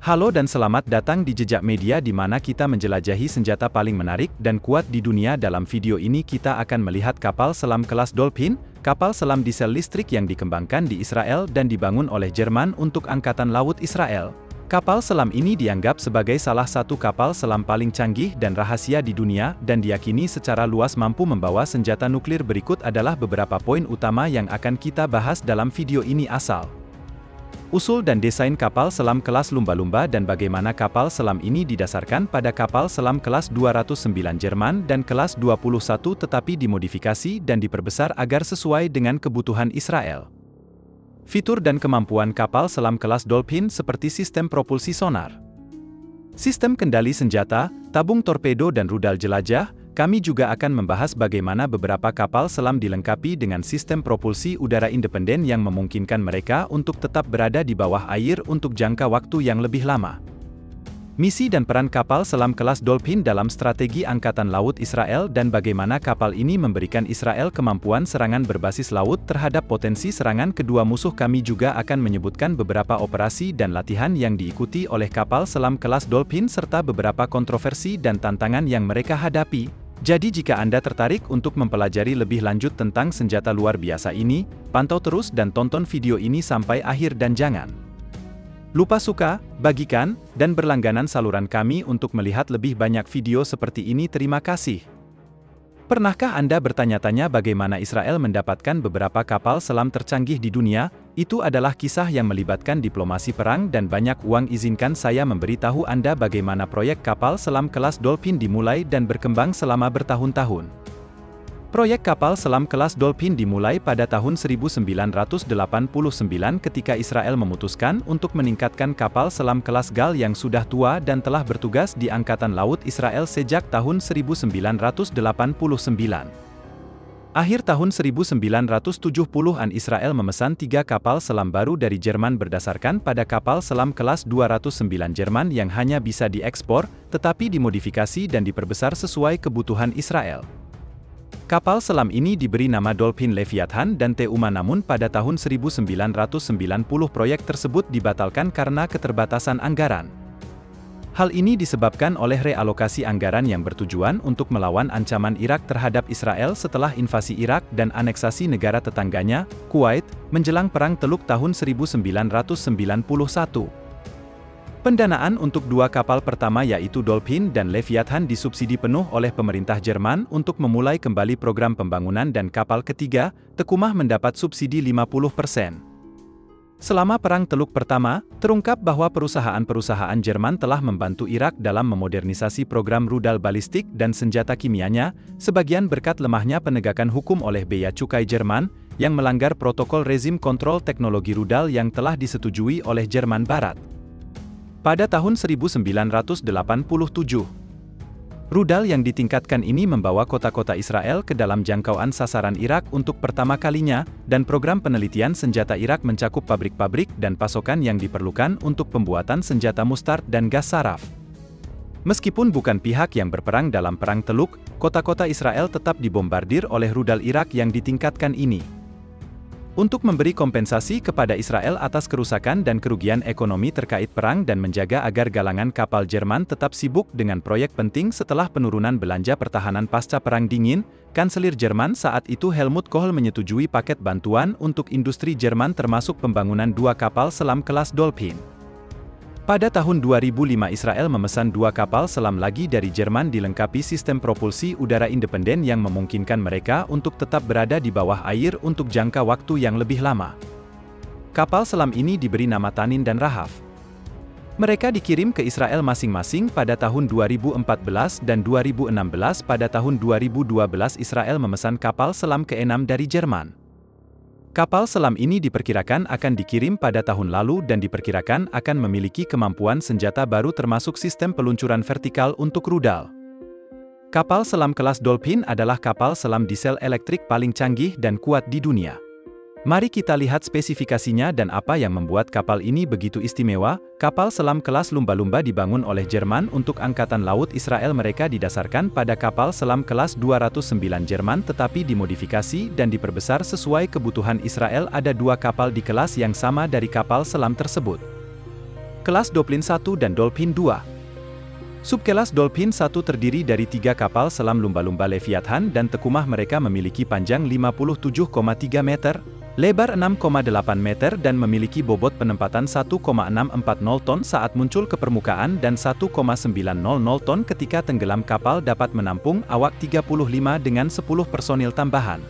Halo dan selamat datang di Jejak Media di mana kita menjelajahi senjata paling menarik dan kuat di dunia. Dalam video ini kita akan melihat kapal selam kelas Dolphin, kapal selam diesel listrik yang dikembangkan di Israel dan dibangun oleh Jerman untuk Angkatan Laut Israel. Kapal selam ini dianggap sebagai salah satu kapal selam paling canggih dan rahasia di dunia dan diyakini secara luas mampu membawa senjata nuklir. Berikut adalah beberapa poin utama yang akan kita bahas dalam video ini. Usul dan desain kapal selam kelas lumba-lumba dan bagaimana kapal selam ini didasarkan pada kapal selam kelas 209 Jerman dan kelas 21 tetapi dimodifikasi dan diperbesar agar sesuai dengan kebutuhan Israel. Fitur dan kemampuan kapal selam kelas Dolphin seperti sistem propulsi sonar, sistem kendali senjata, tabung torpedo dan rudal jelajah. Kami juga akan membahas bagaimana beberapa kapal selam dilengkapi dengan sistem propulsi udara independen yang memungkinkan mereka untuk tetap berada di bawah air untuk jangka waktu yang lebih lama. Misi dan peran kapal selam kelas Dolphin dalam strategi Angkatan Laut Israel dan bagaimana kapal ini memberikan Israel kemampuan serangan berbasis laut terhadap potensi serangan kedua musuh. Kami juga akan menyebutkan beberapa operasi dan latihan yang diikuti oleh kapal selam kelas Dolphin serta beberapa kontroversi dan tantangan yang mereka hadapi. Jadi jika Anda tertarik untuk mempelajari lebih lanjut tentang senjata luar biasa ini, pantau terus dan tonton video ini sampai akhir dan jangan lupa suka, bagikan, dan berlangganan saluran kami untuk melihat lebih banyak video seperti ini. Terima kasih. Pernahkah Anda bertanya-tanya bagaimana Israel mendapatkan beberapa kapal selam tercanggih di dunia? Itu adalah kisah yang melibatkan diplomasi perang dan banyak uang. Izinkan saya memberitahu Anda bagaimana proyek kapal selam kelas Dolphin dimulai dan berkembang selama bertahun-tahun. Proyek kapal selam kelas Dolphin dimulai pada tahun 1989 ketika Israel memutuskan untuk meningkatkan kapal selam kelas Gal yang sudah tua dan telah bertugas di Angkatan Laut Israel sejak tahun 1989. Akhir tahun 1970-an Israel memesan 3 kapal selam baru dari Jerman berdasarkan pada kapal selam kelas 209 Jerman yang hanya bisa diekspor, tetapi dimodifikasi dan diperbesar sesuai kebutuhan Israel. Kapal selam ini diberi nama Dolphin Leviathan dan Teuma, namun pada tahun 1990 proyek tersebut dibatalkan karena keterbatasan anggaran. Hal ini disebabkan oleh realokasi anggaran yang bertujuan untuk melawan ancaman Irak terhadap Israel setelah invasi Irak dan aneksasi negara tetangganya, Kuwait, menjelang Perang Teluk tahun 1991. Pendanaan untuk 2 kapal pertama yaitu Dolphin dan Leviathan disubsidi penuh oleh pemerintah Jerman untuk memulai kembali program pembangunan, dan kapal ketiga, Teuma, mendapat subsidi 50%. Selama Perang Teluk pertama, terungkap bahwa perusahaan-perusahaan Jerman telah membantu Irak dalam memodernisasi program rudal balistik dan senjata kimianya, sebagian berkat lemahnya penegakan hukum oleh Bea Cukai Jerman, yang melanggar protokol rezim kontrol teknologi rudal yang telah disetujui oleh Jerman Barat. Pada tahun 1987, rudal yang ditingkatkan ini membawa kota-kota Israel ke dalam jangkauan sasaran Irak untuk pertama kalinya, dan program penelitian senjata Irak mencakup pabrik-pabrik dan pasokan yang diperlukan untuk pembuatan senjata mustard dan gas saraf. Meskipun bukan pihak yang berperang dalam Perang Teluk, kota-kota Israel tetap dibombardir oleh rudal Irak yang ditingkatkan ini. Untuk memberi kompensasi kepada Israel atas kerusakan dan kerugian ekonomi terkait perang dan menjaga agar galangan kapal Jerman tetap sibuk dengan proyek penting setelah penurunan belanja pertahanan pasca Perang Dingin, Kanselir Jerman saat itu Helmut Kohl menyetujui paket bantuan untuk industri Jerman termasuk pembangunan 2 kapal selam kelas Dolphin. Pada tahun 2005 Israel memesan 2 kapal selam lagi dari Jerman dilengkapi sistem propulsi udara independen yang memungkinkan mereka untuk tetap berada di bawah air untuk jangka waktu yang lebih lama. Kapal selam ini diberi nama Tanin dan Rahaf. Mereka dikirim ke Israel masing-masing pada tahun 2014 dan 2016. Pada tahun 2012 Israel memesan kapal selam ke-6 dari Jerman. Kapal selam ini diperkirakan akan dikirim pada tahun lalu dan diperkirakan akan memiliki kemampuan senjata baru termasuk sistem peluncuran vertikal untuk rudal. Kapal selam kelas Dolphin adalah kapal selam diesel elektrik paling canggih dan kuat di dunia. Mari kita lihat spesifikasinya dan apa yang membuat kapal ini begitu istimewa. Kapal selam kelas lumba-lumba dibangun oleh Jerman untuk Angkatan Laut Israel. Mereka didasarkan pada kapal selam kelas 209 Jerman tetapi dimodifikasi dan diperbesar sesuai kebutuhan Israel. Ada dua kapal di kelas yang sama dari kapal selam tersebut. Kelas Dolphin 1 dan Dolphin 2. Subkelas Dolphin 1 terdiri dari 3 kapal selam lumba-lumba Leviathan dan tekumah mereka memiliki panjang 57,3 meter, lebar 6,8 meter dan memiliki bobot penempatan 1,640 ton saat muncul ke permukaan dan 1,900 ton ketika tenggelam. Kapal dapat menampung awak 35 dengan 10 personil tambahan.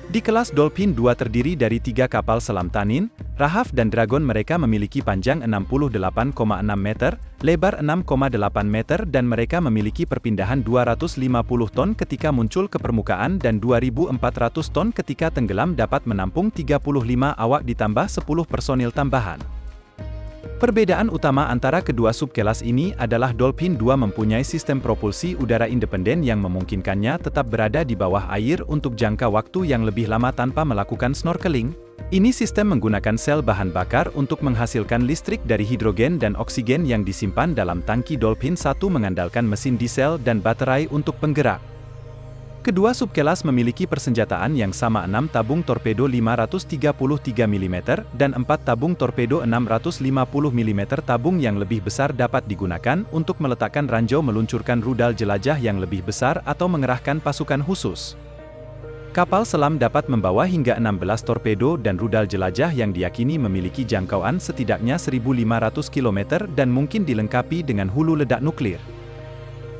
Di kelas Dolphin 2 terdiri dari 3 kapal selam Tanin, Rahaf dan Dragon. Mereka memiliki panjang 68,6 meter, lebar 6,8 meter dan mereka memiliki perpindahan 250 ton ketika muncul ke permukaan dan 2.400 ton ketika tenggelam. Dapat menampung 35 awak ditambah 10 personil tambahan. Perbedaan utama antara kedua subkelas ini adalah Dolphin 2 mempunyai sistem propulsi udara independen yang memungkinkannya tetap berada di bawah air untuk jangka waktu yang lebih lama tanpa melakukan snorkeling. Ini sistem menggunakan sel bahan bakar untuk menghasilkan listrik dari hidrogen dan oksigen yang disimpan dalam tangki. Dolphin 1 mengandalkan mesin diesel dan baterai untuk penggerak. Kedua subkelas memiliki persenjataan yang sama, 6 tabung torpedo 533 mm dan 4 tabung torpedo 650 mm. Tabung yang lebih besar dapat digunakan untuk meletakkan ranjau, meluncurkan rudal jelajah yang lebih besar atau mengerahkan pasukan khusus. Kapal selam dapat membawa hingga 16 torpedo dan rudal jelajah yang diyakini memiliki jangkauan setidaknya 1.500 km dan mungkin dilengkapi dengan hulu ledak nuklir.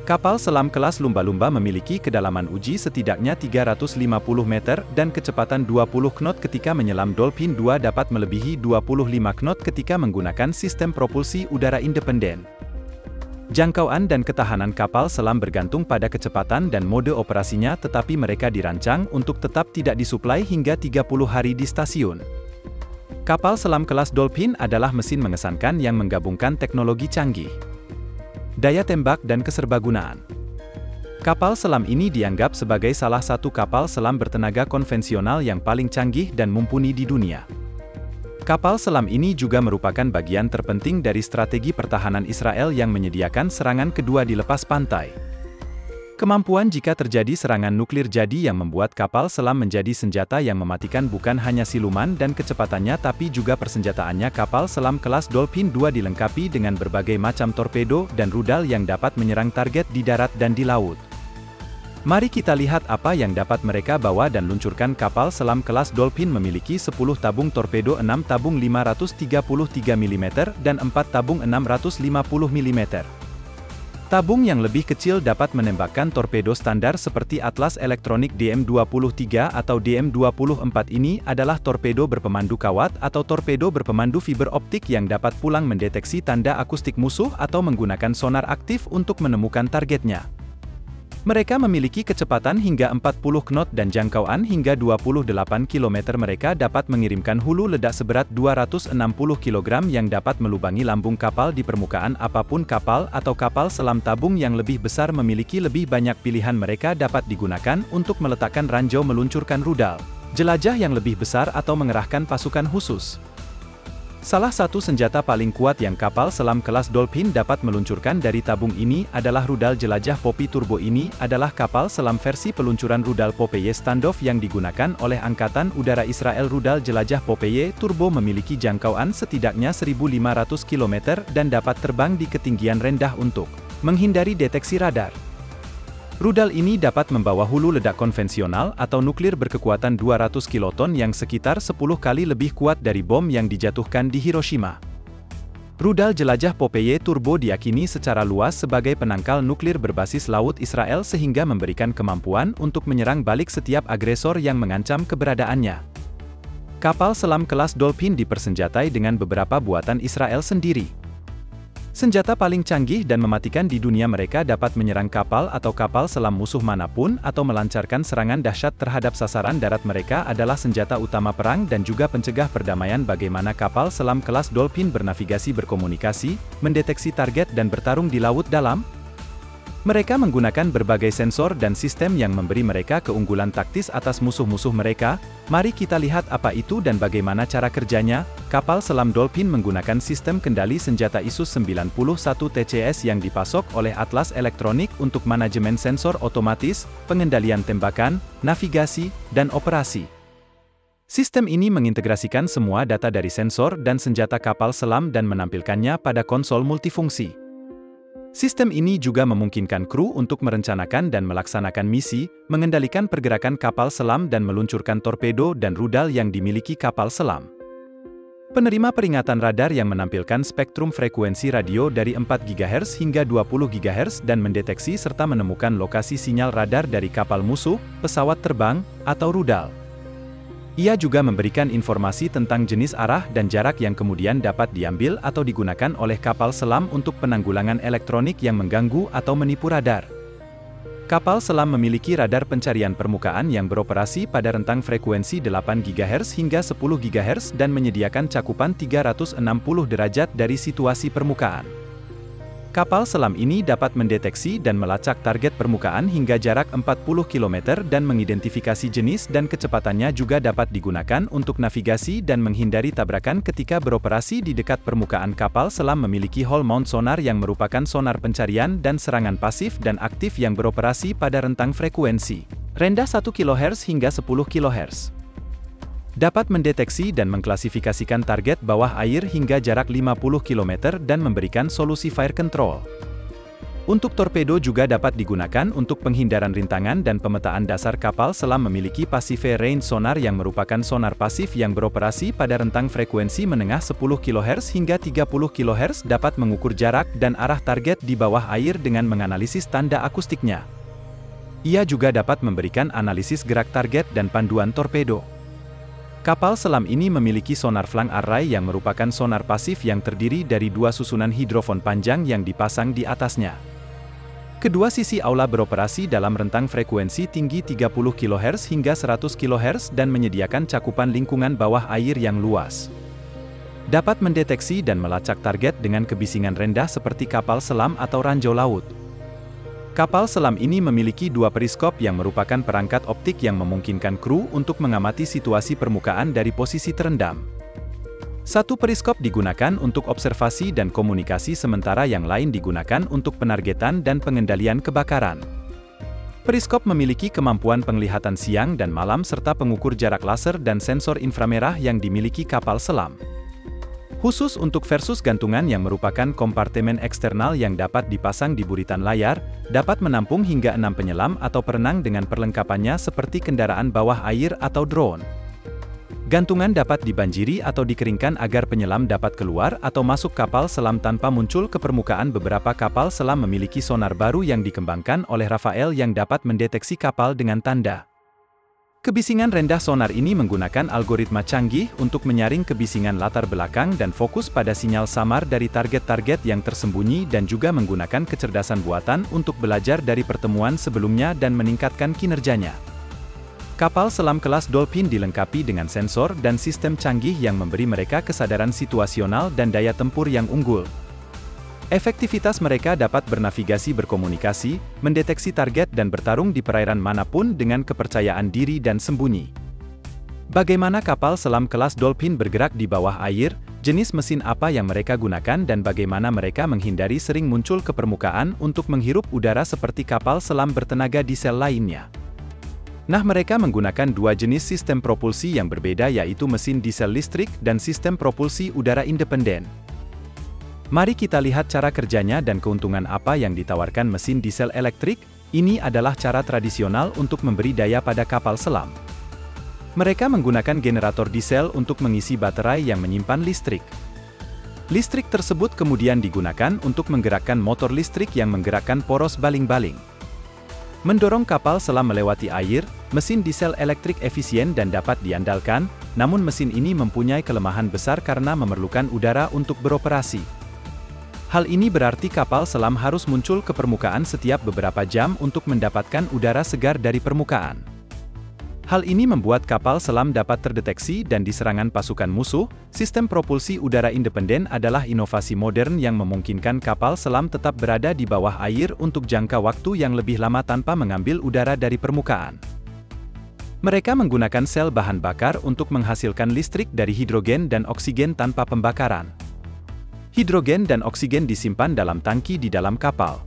Kapal selam kelas lumba-lumba memiliki kedalaman uji setidaknya 350 meter dan kecepatan 20 knot ketika menyelam. Dolphin 2 dapat melebihi 25 knot ketika menggunakan sistem propulsi udara independen. Jangkauan dan ketahanan kapal selam bergantung pada kecepatan dan mode operasinya, tetapi mereka dirancang untuk tetap tidak disuplai hingga 30 hari di stasiun. Kapal selam kelas Dolphin adalah mesin mengesankan yang menggabungkan teknologi canggih, daya tembak dan keserbagunaan. Kapal selam ini dianggap sebagai salah satu kapal selam bertenaga konvensional yang paling canggih dan mumpuni di dunia. Kapal selam ini juga merupakan bagian terpenting dari strategi pertahanan Israel yang menyediakan serangan kedua di lepas pantai. Kemampuan jika terjadi serangan nuklir jadi yang membuat kapal selam menjadi senjata yang mematikan bukan hanya siluman dan kecepatannya tapi juga persenjataannya. Kapal selam kelas Dolphin 2 dilengkapi dengan berbagai macam torpedo dan rudal yang dapat menyerang target di darat dan di laut. Mari kita lihat apa yang dapat mereka bawa dan luncurkan. Kapal selam kelas Dolphin memiliki 10 tabung torpedo, 6 tabung 533 mm dan 4 tabung 650 mm. Tabung yang lebih kecil dapat menembakkan torpedo standar seperti Atlas Elektronik DM-23 atau DM-24. Ini adalah torpedo berpemandu kawat atau torpedo berpemandu fiber optik yang dapat pulang mendeteksi tanda akustik musuh atau menggunakan sonar aktif untuk menemukan targetnya. Mereka memiliki kecepatan hingga 40 knot dan jangkauan hingga 28 km. Mereka dapat mengirimkan hulu ledak seberat 260 kg yang dapat melubangi lambung kapal di permukaan apapun. Kapal atau kapal selam tabung yang lebih besar memiliki lebih banyak pilihan. Mereka dapat digunakan untuk meletakkan ranjau, meluncurkan rudal jelajah yang lebih besar atau mengerahkan pasukan khusus. Salah satu senjata paling kuat yang kapal selam kelas Dolphin dapat meluncurkan dari tabung ini adalah rudal jelajah Popeye Turbo. Ini adalah kapal selam versi peluncuran rudal Popeye standoff yang digunakan oleh Angkatan Udara Israel. Rudal jelajah Popeye Turbo memiliki jangkauan setidaknya 1.500 km dan dapat terbang di ketinggian rendah untuk menghindari deteksi radar. Rudal ini dapat membawa hulu ledak konvensional atau nuklir berkekuatan 200 kiloton yang sekitar 10 kali lebih kuat dari bom yang dijatuhkan di Hiroshima. Rudal jelajah Popeye Turbo diyakini secara luas sebagai penangkal nuklir berbasis laut Israel sehingga memberikan kemampuan untuk menyerang balik setiap agresor yang mengancam keberadaannya. Kapal selam kelas Dolphin dipersenjatai dengan beberapa buatan Israel sendiri. Senjata paling canggih dan mematikan di dunia. Mereka dapat menyerang kapal atau kapal selam musuh manapun atau melancarkan serangan dahsyat terhadap sasaran darat. Mereka adalah senjata utama perang dan juga pencegah perdamaian. Bagaimana kapal selam kelas Dolphin bernavigasi, berkomunikasi, mendeteksi target dan bertarung di laut dalam? Mereka menggunakan berbagai sensor dan sistem yang memberi mereka keunggulan taktis atas musuh-musuh mereka. Mari kita lihat apa itu dan bagaimana cara kerjanya. Kapal selam Dolphin menggunakan sistem kendali senjata ISUS 91 TCS yang dipasok oleh Atlas Elektronik untuk manajemen sensor otomatis, pengendalian tembakan, navigasi, dan operasi. Sistem ini mengintegrasikan semua data dari sensor dan senjata kapal selam dan menampilkannya pada konsol multifungsi. Sistem ini juga memungkinkan kru untuk merencanakan dan melaksanakan misi, mengendalikan pergerakan kapal selam dan meluncurkan torpedo dan rudal yang dimiliki kapal selam. Penerima peringatan radar yang menampilkan spektrum frekuensi radio dari 4 GHz hingga 20 GHz dan mendeteksi serta menemukan lokasi sinyal radar dari kapal musuh, pesawat terbang, atau rudal. Ia juga memberikan informasi tentang jenis arah dan jarak yang kemudian dapat diambil atau digunakan oleh kapal selam untuk penanggulangan elektronik yang mengganggu atau menipu radar. Kapal selam memiliki radar pencarian permukaan yang beroperasi pada rentang frekuensi 8 GHz hingga 10 GHz dan menyediakan cakupan 360 derajat dari situasi permukaan. Kapal selam ini dapat mendeteksi dan melacak target permukaan hingga jarak 40 km dan mengidentifikasi jenis dan kecepatannya juga dapat digunakan untuk navigasi dan menghindari tabrakan ketika beroperasi di dekat permukaan. Kapal selam memiliki hull mount sonar yang merupakan sonar pencarian dan serangan pasif dan aktif yang beroperasi pada rentang frekuensi rendah 1 kHz hingga 10 kHz. Dapat mendeteksi dan mengklasifikasikan target bawah air hingga jarak 50 km dan memberikan solusi fire control. Untuk torpedo juga dapat digunakan untuk penghindaran rintangan dan pemetaan dasar. Kapal selam memiliki passive range sonar yang merupakan sonar pasif yang beroperasi pada rentang frekuensi menengah 10 kHz hingga 30 kHz, dapat mengukur jarak dan arah target di bawah air dengan menganalisis tanda akustiknya. Ia juga dapat memberikan analisis gerak target dan panduan torpedo. Kapal selam ini memiliki sonar flank array yang merupakan sonar pasif yang terdiri dari 2 susunan hidrofon panjang yang dipasang di atasnya. Kedua sisi aula beroperasi dalam rentang frekuensi tinggi 30 kHz hingga 100 kHz dan menyediakan cakupan lingkungan bawah air yang luas. Dapat mendeteksi dan melacak target dengan kebisingan rendah seperti kapal selam atau ranjau laut. Kapal selam ini memiliki 2 periskop yang merupakan perangkat optik yang memungkinkan kru untuk mengamati situasi permukaan dari posisi terendam. Satu periskop digunakan untuk observasi dan komunikasi, sementara yang lain digunakan untuk penargetan dan pengendalian kebakaran. Periskop memiliki kemampuan penglihatan siang dan malam serta pengukur jarak laser dan sensor inframerah yang dimiliki kapal selam. Khusus untuk versus gantungan yang merupakan kompartemen eksternal yang dapat dipasang di buritan layar, dapat menampung hingga 6 penyelam atau perenang dengan perlengkapannya seperti kendaraan bawah air atau drone. Gantungan dapat dibanjiri atau dikeringkan agar penyelam dapat keluar atau masuk kapal selam tanpa muncul ke permukaan. Beberapa kapal selam memiliki sonar baru yang dikembangkan oleh Rafael yang dapat mendeteksi kapal dengan tanda. Kebisingan rendah sonar ini menggunakan algoritma canggih untuk menyaring kebisingan latar belakang dan fokus pada sinyal samar dari target-target yang tersembunyi, dan juga menggunakan kecerdasan buatan untuk belajar dari pertemuan sebelumnya dan meningkatkan kinerjanya. Kapal selam kelas Dolphin dilengkapi dengan sensor dan sistem canggih yang memberi mereka kesadaran situasional dan daya tempur yang unggul. Efektivitas mereka dapat bernavigasi, berkomunikasi, mendeteksi target dan bertarung di perairan manapun dengan kepercayaan diri dan sembunyi. Bagaimana kapal selam kelas Dolphin bergerak di bawah air, jenis mesin apa yang mereka gunakan dan bagaimana mereka menghindari sering muncul ke permukaan untuk menghirup udara seperti kapal selam bertenaga diesel lainnya. Nah, mereka menggunakan 2 jenis sistem propulsi yang berbeda, yaitu mesin diesel listrik dan sistem propulsi udara independen. Mari kita lihat cara kerjanya dan keuntungan apa yang ditawarkan mesin diesel elektrik. Ini adalah cara tradisional untuk memberi daya pada kapal selam. Mereka menggunakan generator diesel untuk mengisi baterai yang menyimpan listrik. Listrik tersebut kemudian digunakan untuk menggerakkan motor listrik yang menggerakkan poros baling-baling. Mendorong kapal selam melewati air. Mesin diesel elektrik efisien dan dapat diandalkan, namun mesin ini mempunyai kelemahan besar karena memerlukan udara untuk beroperasi. Hal ini berarti kapal selam harus muncul ke permukaan setiap beberapa jam untuk mendapatkan udara segar dari permukaan. Hal ini membuat kapal selam dapat terdeteksi dan diserangan pasukan musuh. Sistem propulsi udara independen adalah inovasi modern yang memungkinkan kapal selam tetap berada di bawah air untuk jangka waktu yang lebih lama tanpa mengambil udara dari permukaan. Mereka menggunakan sel bahan bakar untuk menghasilkan listrik dari hidrogen dan oksigen tanpa pembakaran. Hidrogen dan oksigen disimpan dalam tangki di dalam kapal.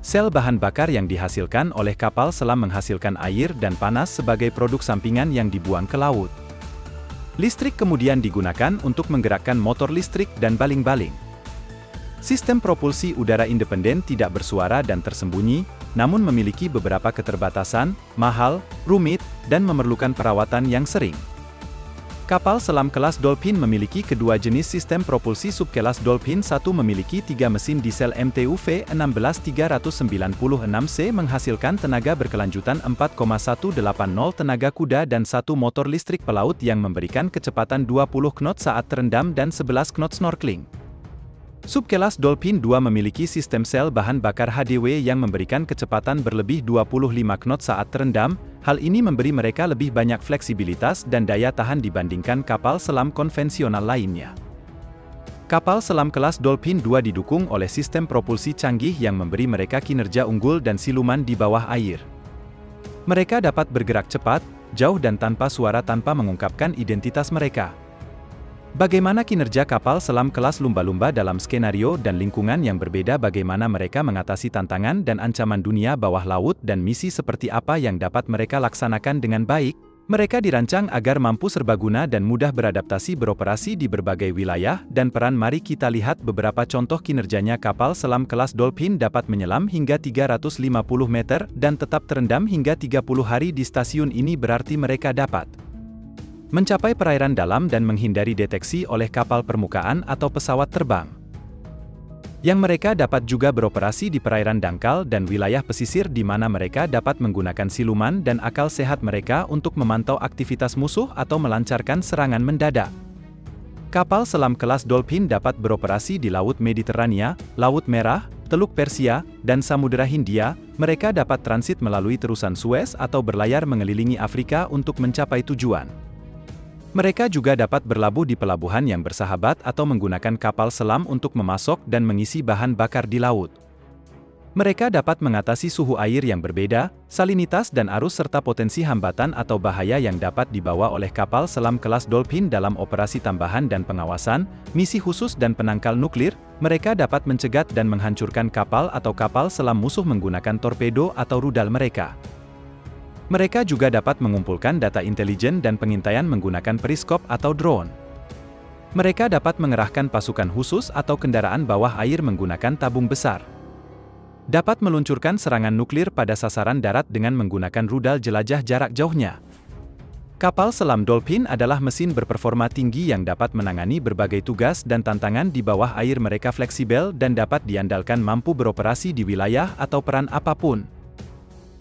Sel bahan bakar yang dihasilkan oleh kapal selam menghasilkan air dan panas sebagai produk sampingan yang dibuang ke laut. Listrik kemudian digunakan untuk menggerakkan motor listrik dan baling-baling. Sistem propulsi udara independen tidak bersuara dan tersembunyi, namun memiliki beberapa keterbatasan, mahal, rumit, dan memerlukan perawatan yang sering. Kapal selam kelas Dolphin memiliki kedua jenis sistem propulsi. Subkelas Dolphin 1 memiliki 3 mesin diesel MTU V16396C menghasilkan tenaga berkelanjutan 4,180 tenaga kuda dan 1 motor listrik pelaut yang memberikan kecepatan 20 knot saat terendam dan 11 knot snorkeling. Subkelas Dolphin 2 memiliki sistem sel bahan bakar HDW yang memberikan kecepatan berlebih 25 knot saat terendam. Hal ini memberi mereka lebih banyak fleksibilitas dan daya tahan dibandingkan kapal selam konvensional lainnya. Kapal selam kelas Dolphin 2 didukung oleh sistem propulsi canggih yang memberi mereka kinerja unggul dan siluman di bawah air. Mereka dapat bergerak cepat, jauh dan tanpa suara tanpa mengungkapkan identitas mereka. Bagaimana kinerja kapal selam kelas lumba-lumba dalam skenario dan lingkungan yang berbeda? Bagaimana mereka mengatasi tantangan dan ancaman dunia bawah laut dan misi seperti apa yang dapat mereka laksanakan dengan baik? Mereka dirancang agar mampu serbaguna dan mudah beradaptasi beroperasi di berbagai wilayah dan peran. Mari kita lihat beberapa contoh kinerjanya. Kapal selam kelas Dolphin dapat menyelam hingga 350 meter dan tetap terendam hingga 30 hari di stasiun ini, berarti mereka dapat mencapai perairan dalam dan menghindari deteksi oleh kapal permukaan atau pesawat terbang. Yang mereka dapat juga beroperasi di perairan dangkal dan wilayah pesisir di mana mereka dapat menggunakan siluman dan akal sehat mereka untuk memantau aktivitas musuh atau melancarkan serangan mendadak. Kapal selam kelas Dolphin dapat beroperasi di Laut Mediterania, Laut Merah, Teluk Persia, dan Samudera Hindia. Mereka dapat transit melalui terusan Suez atau berlayar mengelilingi Afrika untuk mencapai tujuan. Mereka juga dapat berlabuh di pelabuhan yang bersahabat atau menggunakan kapal selam untuk memasok dan mengisi bahan bakar di laut. Mereka dapat mengatasi suhu air yang berbeda, salinitas dan arus serta potensi hambatan atau bahaya yang dapat dibawa oleh kapal selam kelas Dolphin dalam operasi tambahan dan pengawasan, misi khusus dan penangkal nuklir. Mereka dapat mencegat dan menghancurkan kapal atau kapal selam musuh menggunakan torpedo atau rudal mereka. Mereka juga dapat mengumpulkan data intelijen dan pengintaian menggunakan periskop atau drone. Mereka dapat mengerahkan pasukan khusus atau kendaraan bawah air menggunakan tabung besar. Dapat meluncurkan serangan nuklir pada sasaran darat dengan menggunakan rudal jelajah jarak jauhnya. Kapal selam Dolphin adalah mesin berperforma tinggi yang dapat menangani berbagai tugas dan tantangan di bawah air. Mereka fleksibel dan dapat diandalkan, mampu beroperasi di wilayah atau peran apapun.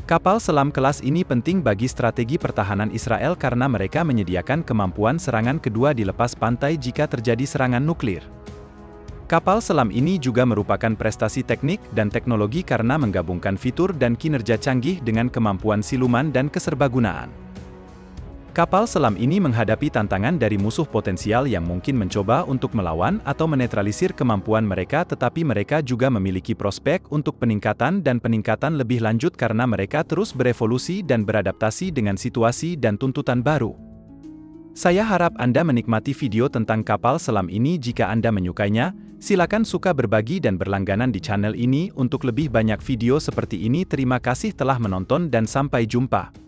Kapal selam kelas ini penting bagi strategi pertahanan Israel karena mereka menyediakan kemampuan serangan kedua di lepas pantai jika terjadi serangan nuklir. Kapal selam ini juga merupakan prestasi teknik dan teknologi karena menggabungkan fitur dan kinerja canggih dengan kemampuan siluman dan keserbagunaan. Kapal selam ini menghadapi tantangan dari musuh potensial yang mungkin mencoba untuk melawan atau menetralisir kemampuan mereka, tetapi mereka juga memiliki prospek untuk peningkatan dan peningkatan lebih lanjut karena mereka terus berevolusi dan beradaptasi dengan situasi dan tuntutan baru. Saya harap Anda menikmati video tentang kapal selam ini. Jika Anda menyukainya, silakan suka, berbagi dan berlangganan di channel ini untuk lebih banyak video seperti ini. Terima kasih telah menonton dan sampai jumpa.